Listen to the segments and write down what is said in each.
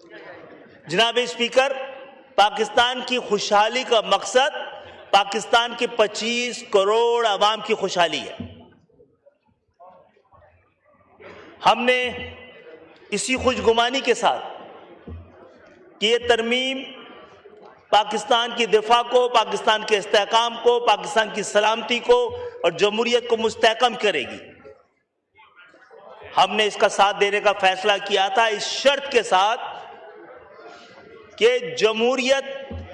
جناب اسپیکر، پاکستان کی خوشحالی کا مقصد پاکستان کے 25 کروڑ عوام کی خوشحالی ہے۔ ہم نے اسی خوش گمانی کے ساتھ کہ یہ ترمیم پاکستان کی دفاع کو، پاکستان کے استحکام کو، پاکستان کی سلامتی کو اور جمہوریت کو مستحکم کرے گی، ہم نے اس کا ساتھ دینے کا فیصلہ کیا تھا، اس شرط کے ساتھ کہ جمہوریت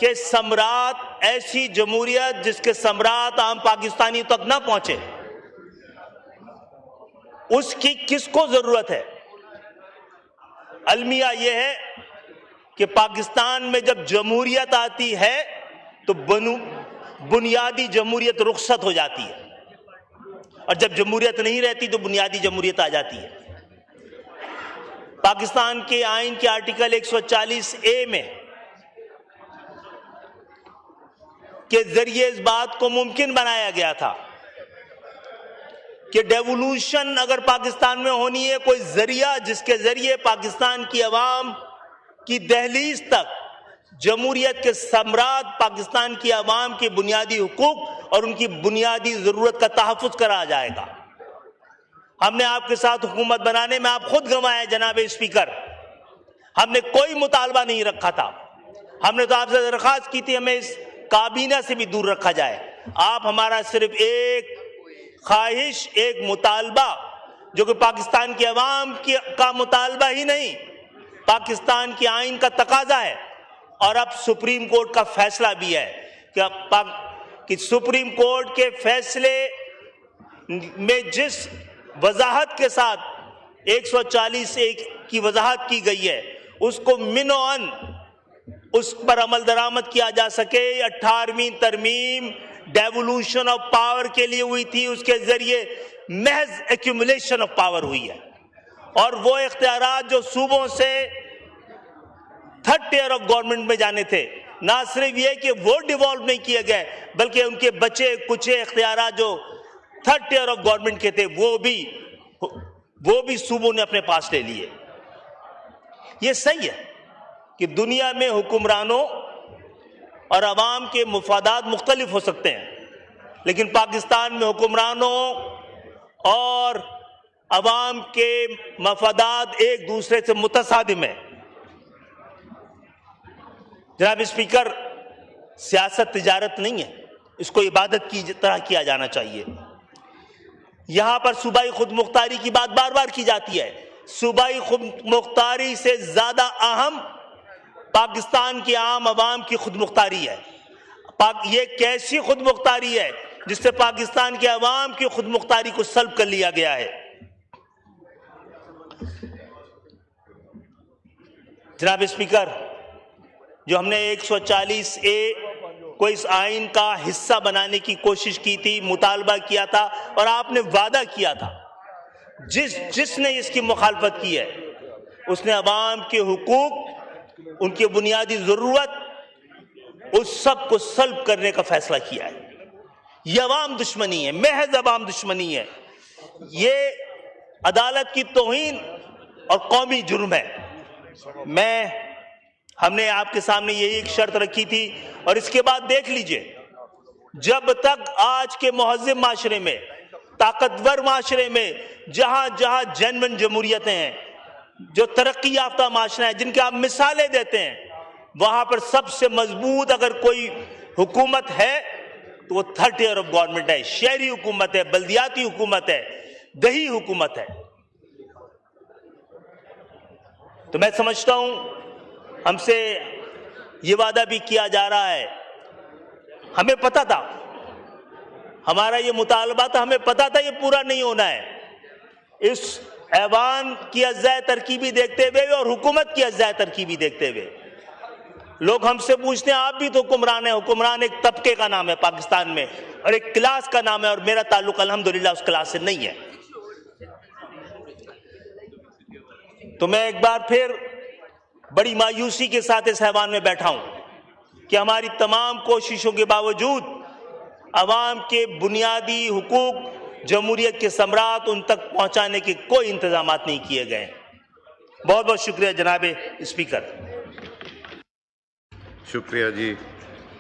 کے ثمرات، ایسی جمہوریت جس کے ثمرات عام پاکستانی تک نہ پہنچے، اس کی کس کو ضرورت ہے؟ المیہ یہ ہے کہ پاکستان میں جب جمہوریت آتی ہے تو بنیادی جمہوریت رخصت ہو جاتی ہے، اور جب جمہوریت نہیں رہتی تو بنیادی جمہوریت آ جاتی ہے۔ پاکستان کے آئین کے آرٹیکل 140A میں کے ذریعے اس بات کو ممکن بنایا گیا تھا کہ ڈیولوشن اگر پاکستان میں ہونی ہے، کوئی ذریعہ جس کے ذریعے پاکستان کی عوام کی دہلیز تک جمہوریت کے ثمرات، پاکستان کی عوام کے بنیادی حقوق اور ان کی بنیادی ضرورت کا تحفظ کرا جائے گا۔ ہم نے آپ کے ساتھ حکومت بنانے میں آپ خود گنوائے جناب اسپیکر، ہم نے کوئی مطالبہ نہیں رکھا تھا، ہم نے تو آپ سے درخواست کی تھی ہمیں اس کابینہ سے بھی دور رکھا جائے۔ آپ ہمارا صرف ایک خواہش، ایک مطالبہ، جو کہ پاکستان کی عوام کا مطالبہ ہی نہیں، پاکستان کی آئین کا تقاضا ہے، اور اب سپریم کورٹ کا فیصلہ بھی ہے کہ سپریم کورٹ کے فیصلے میں جس وضاحت کے ساتھ 140A کی وضاحت کی گئی ہے، اس کو منوعاً اس پر عمل درآمد کیا جا سکے۔ 18ویں ترمیم ڈیولوشن آف پاور کے لیے ہوئی تھی، اس کے ذریعے محض ایکیومولیشن آف پاور ہوئی ہے، اور وہ اختیارات جو صوبوں سے تھرڈ ٹیئر آف گورنمنٹ میں جانے تھے، نہ صرف یہ کہ وہ ڈیوالو نہیں کیے گئے بلکہ ان کے بچے کچے اختیارات جو تھرڈ ٹیئر آف گورنمنٹ کے تھے وہ بھی صوبوں نے اپنے پاس لے لیے۔ یہ صحیح ہے کہ دنیا میں حکمرانوں اور عوام کے مفادات مختلف ہو سکتے ہیں، لیکن پاکستان میں حکمرانوں اور عوام کے مفادات ایک دوسرے سے متصادم ہیں۔ جناب اسپیکر، سیاست تجارت نہیں ہے، اس کو عبادت کی طرح کیا جانا چاہیے۔ یہاں پر صوبائی خود مختاری کی بات بار بار کی جاتی ہے، صوبائی خود مختاری سے زیادہ اہم پاکستان کی عام عوام کی خود مختاری ہے۔ یہ کیسی خود مختاری ہے جس سے پاکستان کے عوام کی خود مختاری کو سلب کر لیا گیا ہے؟ جناب اسپیکر، جو ہم نے 140A کو اس آئین کا حصہ بنانے کی کوشش کی تھی، مطالبہ کیا تھا، اور آپ نے وعدہ کیا تھا، جس نے اس کی مخالفت کی ہے اس نے عوام کے حقوق، ان کی بنیادی ضرورت، اس سب کو سلب کرنے کا فیصلہ کیا ہے۔ یہ عوام دشمنی ہے، محض عوام دشمنی ہے، یہ عدالت کی توہین اور قومی جرم ہے۔ ہم نے آپ کے سامنے یہی ایک شرط رکھی تھی، اور اس کے بعد دیکھ لیجئے، جب تک آج کے مہذب معاشرے میں، طاقتور معاشرے میں، جہاں جہاں جنون جمہوریتیں ہیں، جو ترقی یافتہ معاشرے ہیں جن کے آپ مثالیں دیتے ہیں، وہاں پر سب سے مضبوط اگر کوئی حکومت ہے تو وہ تھرڈ ٹیئر آف گورنمنٹ ہے، شہری حکومت ہے، بلدیاتی حکومت ہے، دیہی حکومت ہے۔ تو میں سمجھتا ہوں ہم سے یہ وعدہ بھی کیا جا رہا ہے، ہمیں پتا تھا، ہمارا یہ مطالبہ تھا، ہمیں پتا تھا یہ پورا نہیں ہونا ہے۔ اس ایوان کی اجزائے ترکیبی دیکھتے ہوئے اور حکومت کی اجزائے ترکیبی دیکھتے ہوئے لوگ ہم سے پوچھتے ہیں، آپ بھی تو حکمران ہیں۔ حکمران ایک طبقے کا نام ہے پاکستان میں، اور ایک کلاس کا نام ہے، اور میرا تعلق الحمدللہ اس کلاس سے نہیں ہے۔ تو میں ایک بار پھر بڑی مایوسی کے ساتھ اس ایوان میں بیٹھا ہوں کہ ہماری تمام کوششوں کے باوجود عوام کے بنیادی حقوق، جمہوریت کے ثمرات ان تک پہنچانے کے کوئی انتظامات نہیں کیے گئے۔ بہت بہت شکریہ جناب اسپیکر. شکریہ جی.